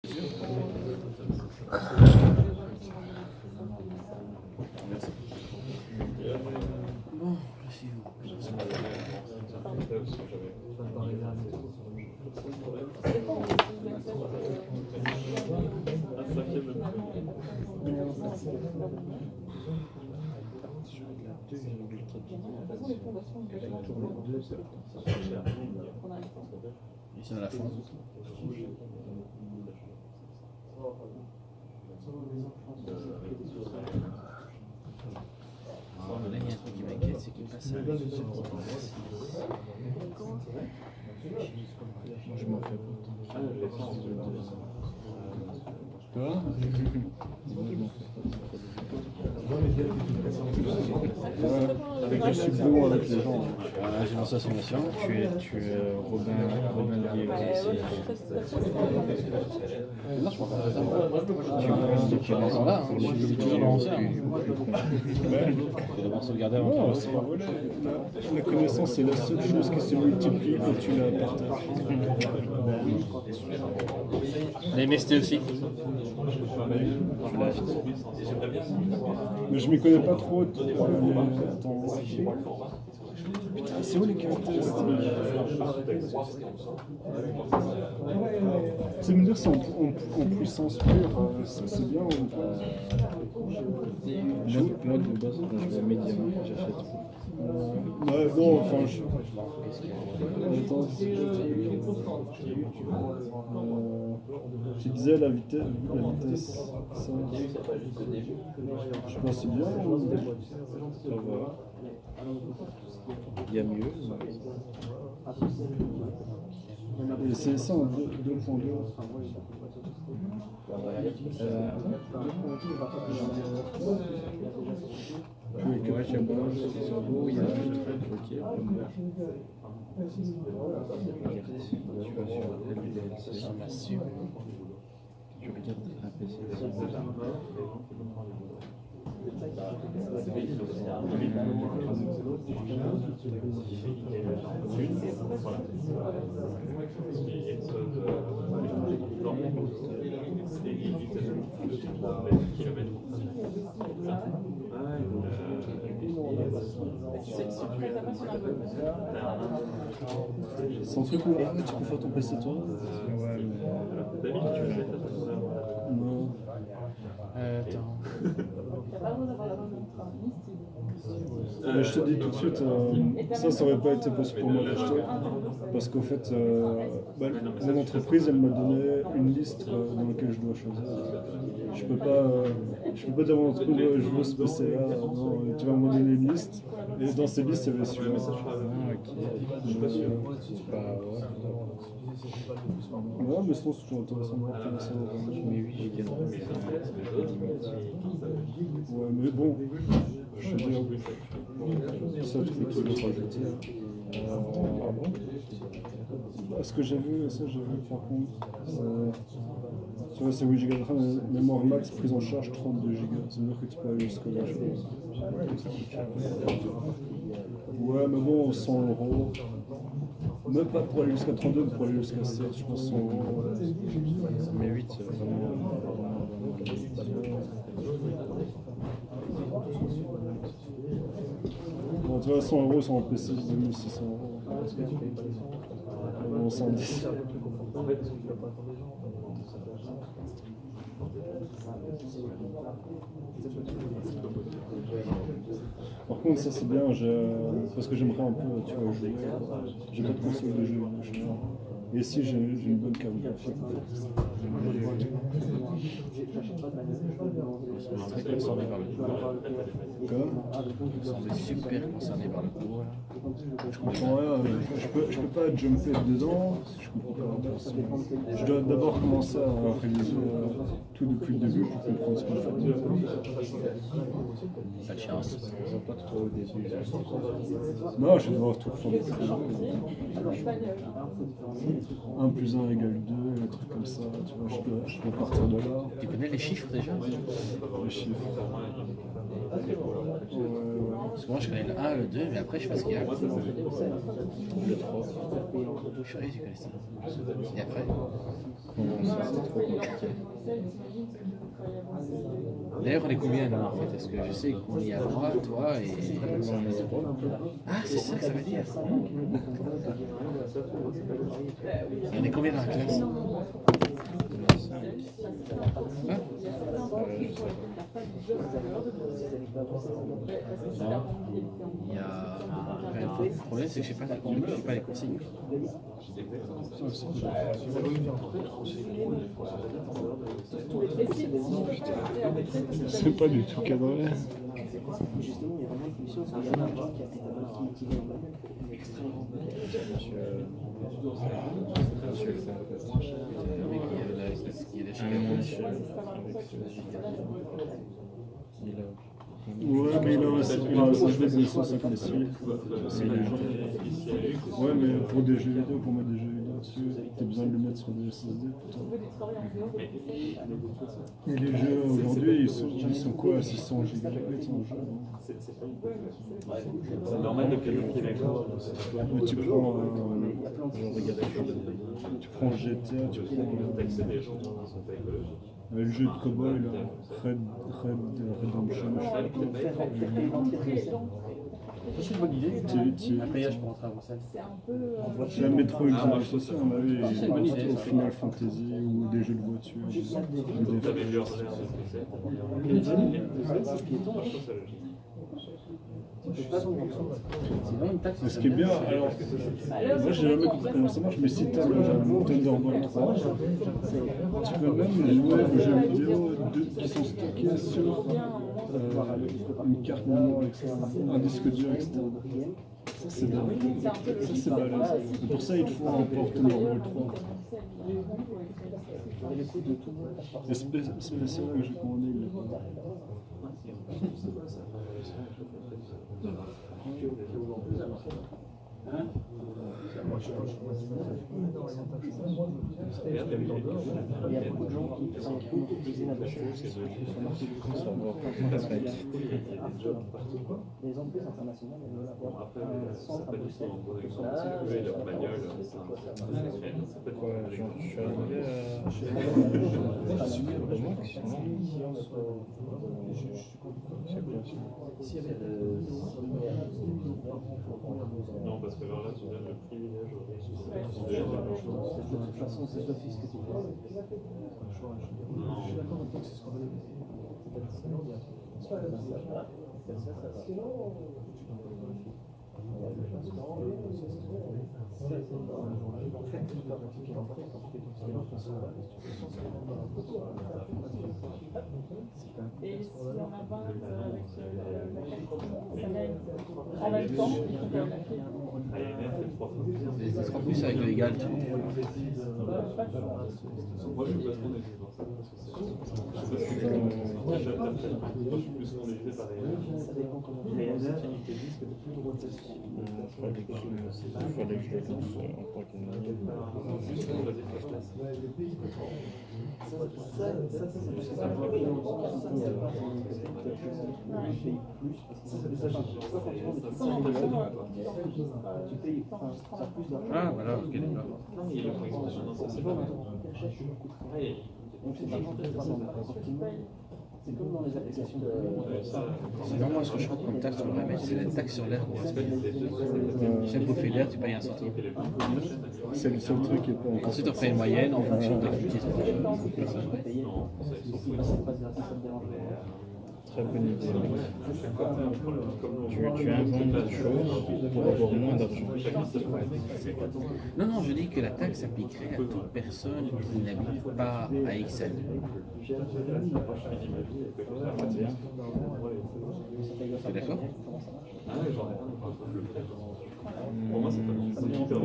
Bon, je suis où? Ici à la fin. Là, il y a un truc qui m'inquiète, c'est qu'il passe à la je m'en fais pas. Toi? Avec le supplément, avec les gens. J'ai lancé la sommation. Tu es Robin Lié aussi. Non, je m'en fais pas. Tu es encore là, hein. Je suis toujours dans l'ancien. Tu dois sauvegarder avant Non, toi. c'est pas vrai. La connaissance, c'est la seule chose qui se multiplie quand tu la partages. Les MST aussi. Mais je m'y connais pas trop. Attends. Putain, c'est où les caractéristiques? Tu sais me dire si en puissance pure, c'est bien ou pas? Moi, de base, quand je vais à Mediana, j'achète. Non, enfin, Attends. Tu disais la vitesse, ça. Je pense que c'est bien. Ça va. Il y a mieux. Et c'est ça en 2.2. Ouais, j'aime bien. Il y a un truc. Tu vas sur LVDLC. Sommation. Tu regardes un PC. C'est un truc où tu peux faire ton PC toi? Ouais, mais Non. attends. Mais je te dis tout de suite, ça aurait pas été possible pour moi d'acheter. Parce qu'au fait, mon entreprise, elle m'a donné une liste dans laquelle je dois choisir. Je peux pas dire à mon entreprise, ouais, je veux ce PC-là. Non, tu vas me donner une liste. Et dans ces listes, il y avait celui-là. Ah, ok. Je suis pas sûr. Ouais, mais sinon, c'est toujours intéressant de voir comment ça va. Mais oui, j'ai gagné. Ouais, mais bon, je veux dire, ça, tu peux tout le rajouter. Ce que j'ai vu, par contre, tu vois, c'est 8 Go de RAM, mémoire max prise en charge 32 Go. Ça veut dire que tu peux aller jusqu'à là, je pense. Ouais, mais bon, 100 €. Même pas pour aller jusqu'à 32, mais pour aller jusqu'à 7, je pense 100 €. Mais 8, c'est vraiment. Bon, tu vois, 100 € sur un PC de 2600 €. Bon, 110. Par contre, ça c'est bien, parce que j'aimerais un peu, tu vois, jouer. J'ai pas de console de jeu. Et si j'ai une bonne carte graphique. Très concerné par le pouvoir. Quoi? On est super concerné par le pouvoir. Je comprends rien, je peux pas jumper dedans, je comprends pas. Je dois d'abord commencer à réaliser tout depuis le début pour comprendre ce qu'on fait. Pas de chance. Pas trop au début. Non, je vais devoir tout refaire depuis le début. 1 + 1 = 2, des trucs comme ça, tu vois, je peux partir de là. Tu connais les chiffres déjà? Les chiffres. Parce que moi je connais le 1, le 2, mais après je sais pas ce qu'il y a. Le 3. Je suis tu connais ça. Et après? C'est trop compliqué. D'ailleurs, on est combien là en fait? Parce que je sais qu'on y a moi, toi et. Ah, c'est ça que ça veut dire. Et on est combien dans la classe? Hein? Il y a. Le problème, c'est que je sais pas les consignes. C'est pas du tout cadré. Justement, il y a vraiment une commission, c'est un jeune agent qui a été en Ouais, mais il a un CGV de 156. C'est léger. Ouais, mais pour des jeux vidéo, pour mettre des jeux vidéo dessus, t'as besoin de le mettre sur des SSD. Et les jeux aujourd'hui, ils sont quoi à 600 gigabytes en jeu? C'est normal de qualifier les gens. Mais tu prends GTA, tu prends le jeu de cowboy, là, Red Redemption. C'est une bonne idée. Un payage pour entrer à Bruxelles. C'est la Metro Exodus aussi, on avait au Final Fantasy ou des jeux de voiture. Mais ce qui est bien, alors, moi j'ai jamais compris comment ça marche, mais si tu as le Thunderbolt 3, tu peux même jouer aux jeux vidéo qui sont stockés sur une carte mémoire externe, un disque dur externe. Ça c'est dingue. Ça c'est balèze. Et pour ça il te faut un port Thunderbolt 3. Et spécial que j'ai commandé, il l'a pas. Il y a beaucoup de gens qui ont utilisé la machine. Les entreprises internationales, elles veulent avoir un centre à Bruxelles. Je suis arrivé non, parce que alors là, tu donnes le privilège au riche. De toute façon, c'est d'office que tu fais. Je suis d'accord avec toi que c'est ce qu'on veut. Et si on a 20 avec ça gagne en même temps, il faut faire la clé. Les 3 plus avec le légal. Moi, je suis pas trop négatif dans ça. Je sais pas si je suis plus condamné par les. Ça dépend comment tu fais. Sécurité disque, de plus gros test. Ah, voilà, ok, d'accord. C'est comme dans les applications de... Sinon, moi, ce que je compte comme taxe sur la mettre, c'est la taxe sur l'air qu'on respecte. Chaque bouffée d'air, tu payes un centime. C'est le seul truc qui est pas encore. Ensuite, on fait une moyenne en fonction de l'utilisation de personne. Très bonne idée. Tu inventes des choses pour avoir moins d'argent. Non, non, je dis que la taxe s'appliquerait à toute personne qui n'habite pas à Ixelles. T'es d'accord? Pour moi, c'est pas une hyper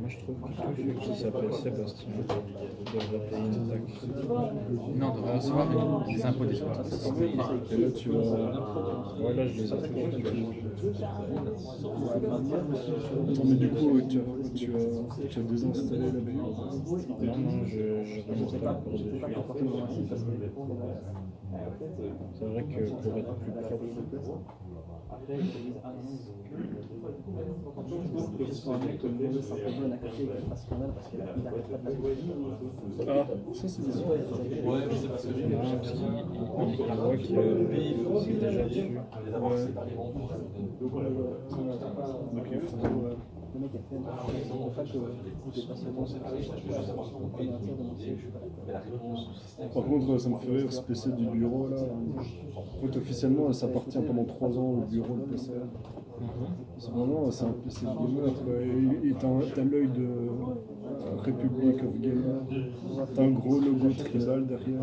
Moi je trouve que tout celui qui s'appelle Sébastien devrait payer une taxe. Non, on devrait recevoir des impôts déjà. Et là, tu vas. Ouais, là je les ai tous. Non, mais du coup, tu as désinstallé la BU. Non, non, je remonte pas pour dessus. C'est vrai que pour être plus propre, Après, ils te disent, ah non, que ce soit un mec comme le Saint-Paul à côté qui fasse scandale parce qu'il n'arrête pas de passer. Ah, ça c'est bizarre. non, parce qu'il voit que c'est déjà dessus. Donc il faut. Le mec a fait le fait que vous dépassez le temps, c'est pas Par contre, ça me fait rire ce PC du bureau là. En fait, officiellement, ça appartient pendant 3 ans au bureau de PC. C'est vraiment c'est un PC de gamer. Quoi. Et t'as l'œil de Republic of Gamer. T'as un gros logo tribal derrière,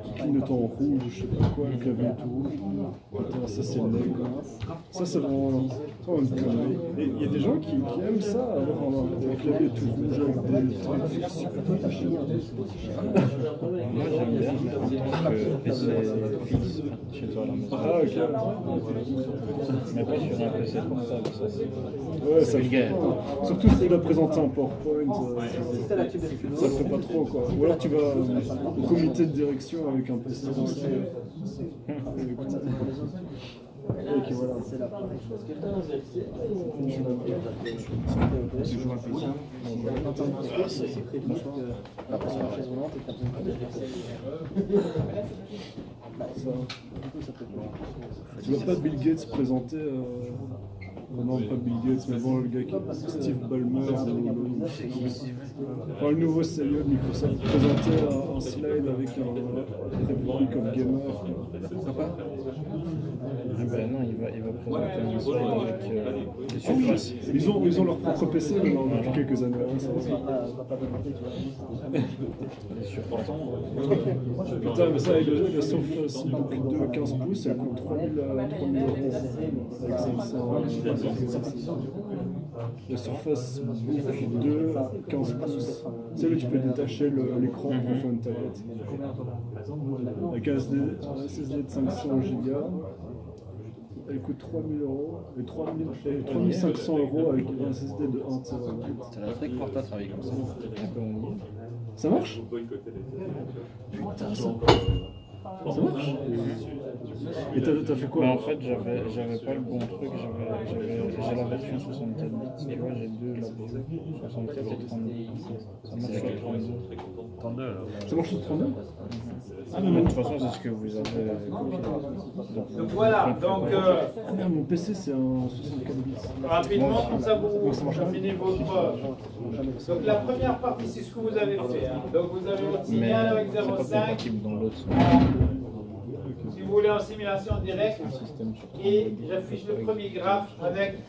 qui clignote en rouge, je sais pas quoi, le clavier tout rouge. Putain, ça c'est le quoi. Ça c'est vraiment une connerie. Et il y a des gens qui aiment ça, avoir un clavier tout rouge avec des trucs super flashy. Moi j'aime bien, mais en tant que PC fixe chez toi à la maison. Ah ok. Mais pas sur un PC portable, ça c'est. Ouais, ça le vulgaire. fait. Surtout si tu dois présenter un PowerPoint, ça le fait pas trop quoi. Ou alors tu vas au comité de direction avec un PC. Et puis voilà. C'est la première chose que c'est très vite que la chaise volante et t'as besoin de ça peut Tu vois pas Bill Gates présenter. Non, pas Bill Gates, mais bon, le gars qui Steve Ballmer. Enfin, le nouveau CEO de Microsoft présentait un slide avec un Republic of Gamer. Pourquoi pas? Ah ben non, il va présenter un slide avec des surfaces. Ils ont leur propre PC maintenant depuis quelques années. Hein, ça va. pas demander, tu vois. Des surfaces. Putain, mais ça, la Surface Book 2 15 pouces, elle coûte 3 000 €. Avec 500. La Surface Book 2 15 pouces. C'est là où tu peux détacher l'écran pour faire une tablette. Avec un SSD de 500 Go. Elle coûte 3 000 € et 3 500 € avec un SSD de 1 TB. C'est la truc pour toi de travailler comme ça. Ça marche? Putain, ça. Ça marche? Et t'as fait quoi? Mais en fait, j'avais pas le bon truc, j'ai la version 64 bits, tu vois, j'ai deux là, 64 et 32. Ça marche sur 32. 32 alors. Ça marche sur 32? Ah non, mais de toute façon, c'est ce que vous avez copié. Donc voilà, donc Ah merde, mon PC c'est un 64 bits. rapidement, comme ça vous terminez votre. Donc la première partie, c'est ce que vous avez fait. Hein. Donc vous avez votre Mais signal avec c'est pas 0,5. compatible dans l'autre sens. Si vous voulez en simulation directe, Système sur et j'affiche le premier graphe avec,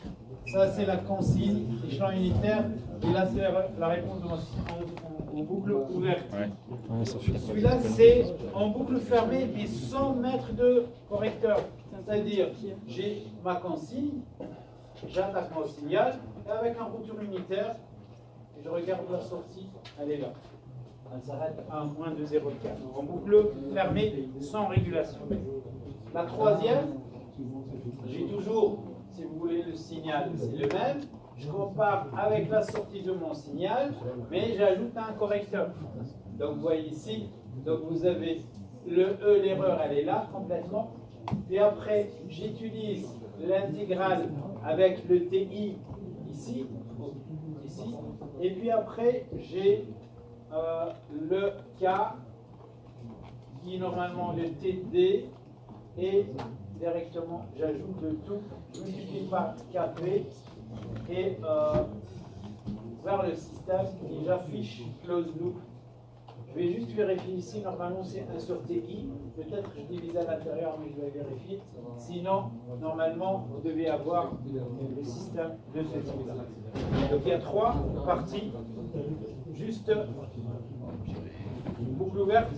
ça c'est la consigne, échelon unitaire, et là c'est la réponse de en boucle ouverte. Ouais. Ah, ça fait pas Celui-là c'est en boucle fermée mais sans mettre de correcteur. C'est-à-dire, j'ai ma consigne, j'attaque mon signal, et avec un routeur unitaire, je regarde la sortie, elle est là. Elle s'arrête à un point de 0,4. En boucle fermée, sans régulation. La troisième, j'ai toujours, si vous voulez, le signal, c'est le même. Je compare avec la sortie de mon signal, mais j'ajoute un correcteur. Donc vous voyez ici, donc vous avez le E, l'erreur, elle est là complètement. Et après, j'utilise l'intégrale avec le TI ici. Et puis après, j'ai le K qui est normalement le TD et directement j'ajoute le tout, je multiplie par KP et vers le système et j'affiche close loop. Je vais juste vérifier ici, normalement c'est 1 sur TI, peut-être je divise à l'intérieur mais je vais vérifier, sinon normalement vous devez avoir le système de ce type-là. Donc il y a 3 parties, juste boucle ouverte,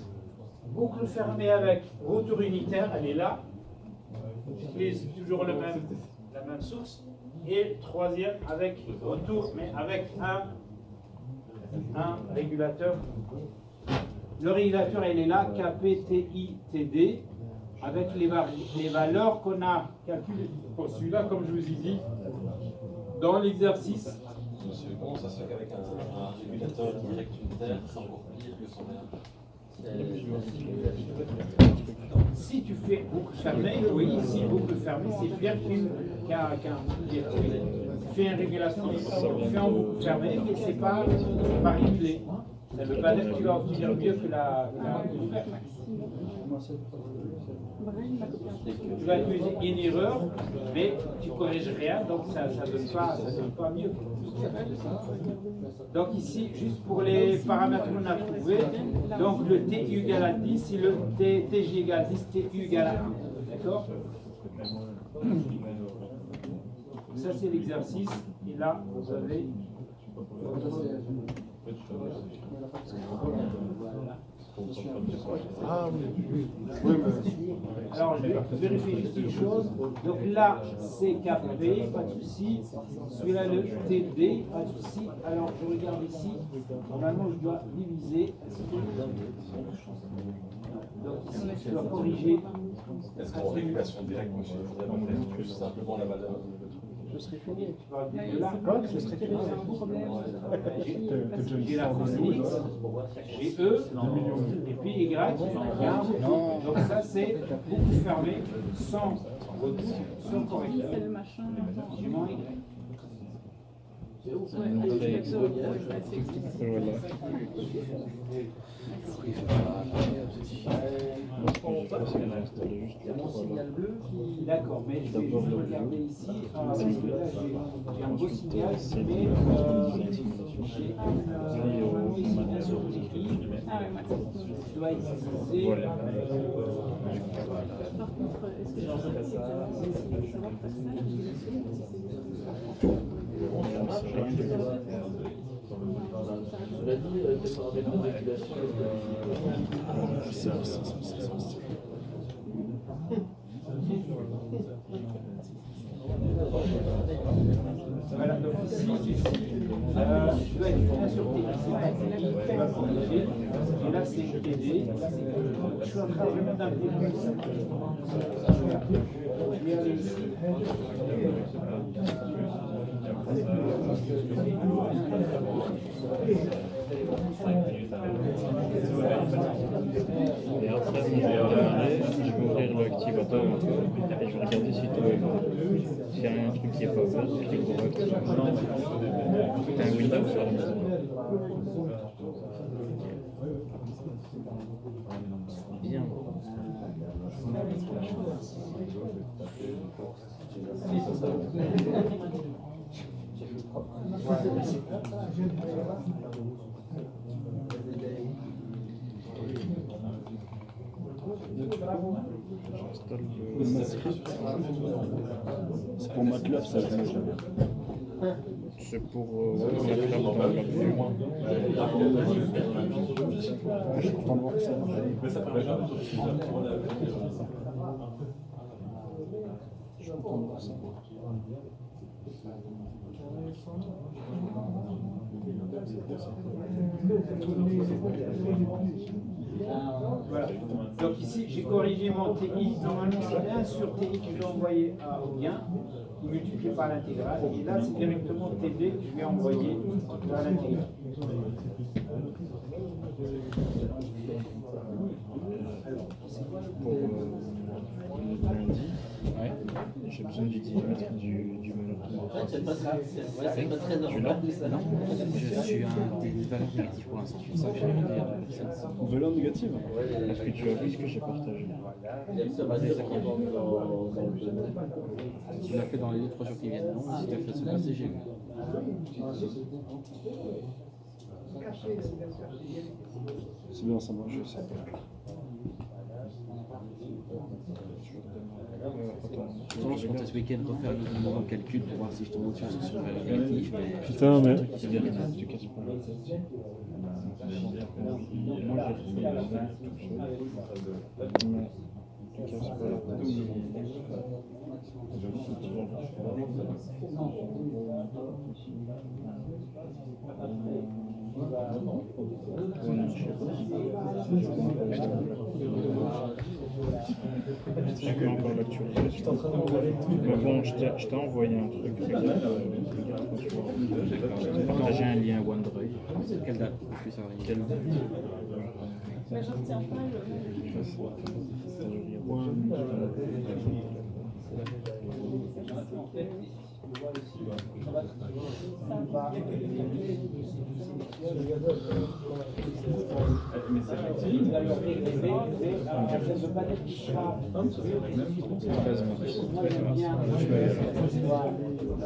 boucle fermée avec retour unitaire, elle est là, j'utilise toujours la même source, et troisième avec retour mais avec un un régulateur. Le régulateur, elle est là, KPTITD, avec les valeurs qu'on a calculées pour celui-là, comme je vous ai dit, dans l'exercice. Monsieur, comment ça se fait qu'avec un régulateur direct unitaire, c'est encore pire que sans rien? Si tu fais boucle fermée, oui, si boucle fermée, c'est pire qu'un virtuel. Tu fais une régulation, tu fais en boucle fermée, mais c'est pas régulé. Ça ne veut pas dire que tu vas obtenir mieux que la ouverte. Tu vas utiliser une erreur, mais tu ne corriges rien, donc ça ne donne pas mieux. Donc ici, juste pour les paramètres qu'on a trouvés, donc le TU égale à 10 et le TJ égale à 10, TU égale à 1. D'accord? Ça c'est l'exercice, et là vous avez... Ah oui. Alors, je vérifie juste une chose. Donc là, c'est KP, pas de souci. Celui-là, le TD, pas de souci. Alors, je regarde ici. Normalement, je dois diviser. Donc ici, je dois corriger. Est-ce qu'en régulation directe, monsieur, il faudrait pas faire plus simplement la valeur? Je serais fini. Tu parles de là. Je serais fini. J'ai la cosine X, j'ai E, et puis Y, donc ça c'est boucle fermée, sans retour, sans correcteur. C'est le machin. J'ai mon Y. D'accord, mais je vais juste regarder ici, parce que là j'ai un beau signal, mais j'ai un signal sur l'écrit. Ah ouais, moi, Je dois utiliser. par contre, est-ce que je peux savoir faire ça? Cela dit, peut-être par rapport à la régulation, Voilà, donc ici, je dois être bien sûr TD, qui va corriger. Et là, c'est TD. Je suis en train de mettre un peu plus. Je vais aller ici. Et après, je vais ouvrir le activateur un peu et je vais regarder si tout est bon. S'il y a un truc qui n'est pas bon, je clique pour activer. C'est un Windows sur la maison. Bien. J'installe Le MATLAB. C'est pour MATLAB, ça je l'ai jamais. C'est pour MATLAB dans la vue. Je suis content de voir ça. mais ça pourrait être Je suis content de voir ça. Voilà. Donc ici, j'ai corrigé mon TI. Normalement, c'est 1 sur TI que je vais envoyer au gain, multiplié par l'intégrale. Et là, c'est directement TD que je vais envoyer par l'intégrale. Pour lundi, j'ai besoin du diamètre du monopole. C'est pas très normal. Non, je suis à des valeurs négatives pour l'instant. C'est pour ça que j'ai demandé à la personne. Valeur négative. Est-ce que tu as vu ce que j'ai partagé? Ça va dire qu'il va dans le domaine. Tu l'as fait dans les 2-3 jours qui viennent, non? Si tu as fait ce passé, j'ai vu. C'est bien, ça marche. Ça. Je vais compter ce week-end refaire le nouveau calcul pour voir si je tombe au-dessus sur valeur négative. Mais Putain, mais. c'est bien. Tu casses pas la tête. Moi, j'ai reçu la 20 tout seul. Mais tu casses pas la tête. J'ai pas encore l'actualisation. Mais bon, je t'ai envoyé un truc. Regarde, j'ai un lien OneDrive. Quelle date? Quelle date? Mais je retiens pas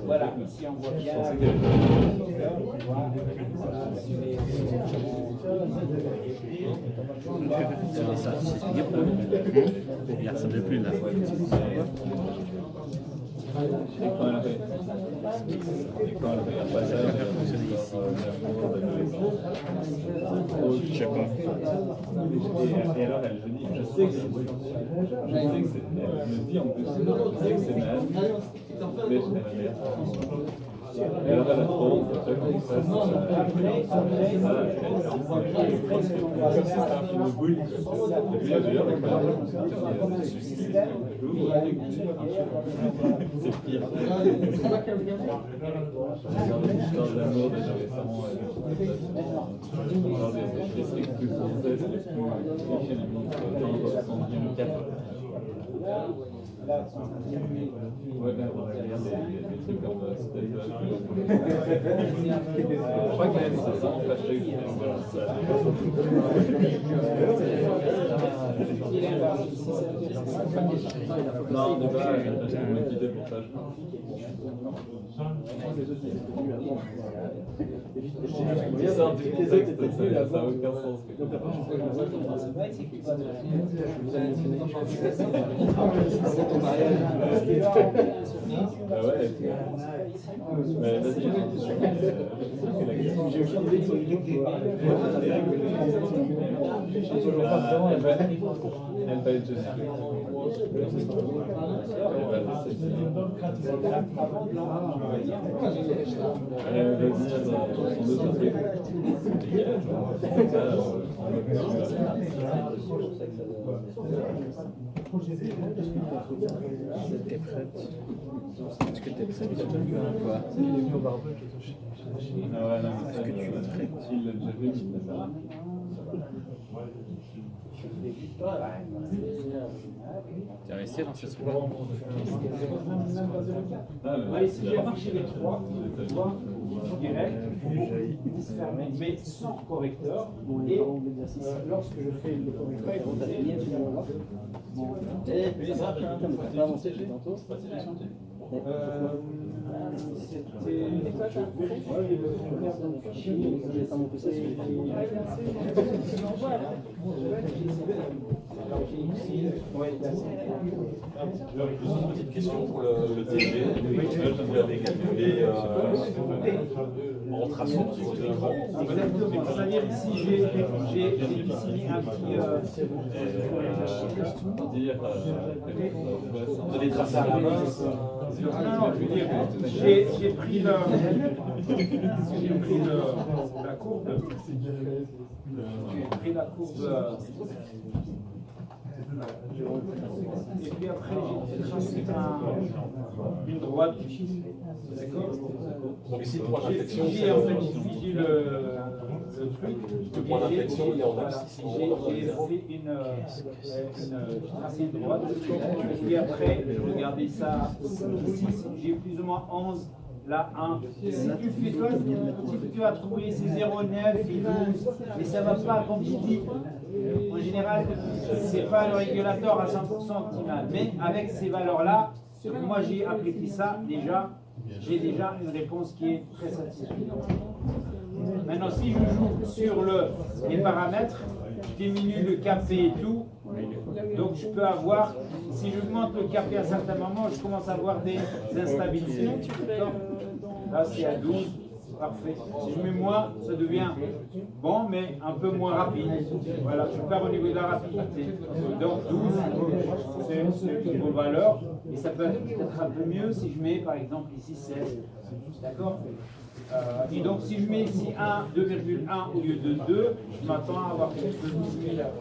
Voilà, ici on voit bien. Ça, c'est expliqué pour il ne ressemble plus là. Je sais pas. Et alors elle me dit, je sais que c'est, elle me dit en plus, je sais que c'est mal, mais je n'ai rien. Et alors elle a trop, c'est pire. L'histoire de l'amour déjà récemment, les strictes plus françaises, les plus ouais, ben, on regarde des trucs comme je crois que même ça sent fâché. Non, on n'est pas motivé pour ça, je pense. Ça n'a aucun sens. Ah ouais. Mais vas-y, elle va être juste. T'es prête? Est-ce que t'es prête? Quoi? Est-ce que tu es prête? Il l'a déjà vu. Tu as resté dans ce soir? Oui, si j'ai affiché les trois, je dirais qu'il faut fermer, mais sans correcteur. Et lorsque je fais le correcteur, T'as pas avancé depuis tantôt? J'ai pas mon PC. Une petite question pour le DG. Vous l'avez calculé en traçant sur le vent. Exactement. C'est-à-dire ici, j'ai ici un petit. Vous avez tracé à la main. Non, je veux dire, j'ai pris la courbe. J'ai pris la courbe. Et puis après, j'ai tracé une droite. D'accord? Donc ici, le point d'inflexion, J'ai en fait figé le truc. le point d'inflexion, il est en abscisse. J'ai tracé une droite. Et puis après, je regardais ça ici. J'ai plus ou moins 11. Là, 1. Si tu fais toi, tu vas trouver ces 0,9 et 12, mais ça ne va pas, comme je dis. En général, ce n'est pas le régulateur à 100% optimal. Mais avec ces valeurs-là, moi j'ai appliqué ça déjà, j'ai déjà une réponse qui est très satisfaisante. Maintenant, si je joue sur les paramètres, je diminue le KP et tout, donc je peux avoir, si j'augmente le KP à certains moments, je commence à avoir des instabilités. Là c'est à 12, parfait. Si je mets moins, ça devient bon, mais un peu moins rapide. Voilà, je perds au niveau de la rapidité. Donc 12, c'est une bonne valeur, et ça peut être un peu mieux si je mets par exemple ici 16. D'accord? Et donc si je mets ici 2,1 au lieu de 2, je m'attends à avoir quelque chose de similaire.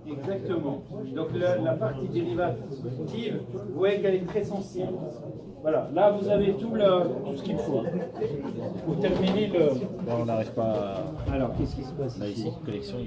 Exactement. Donc la partie dérivative, vous voyez qu'elle est très sensible. Voilà, là vous avez tout ce qu'il faut pour terminer le... Bon, on n'arrive pas à... Alors, qu'est-ce qui se passe Là, ici, collection.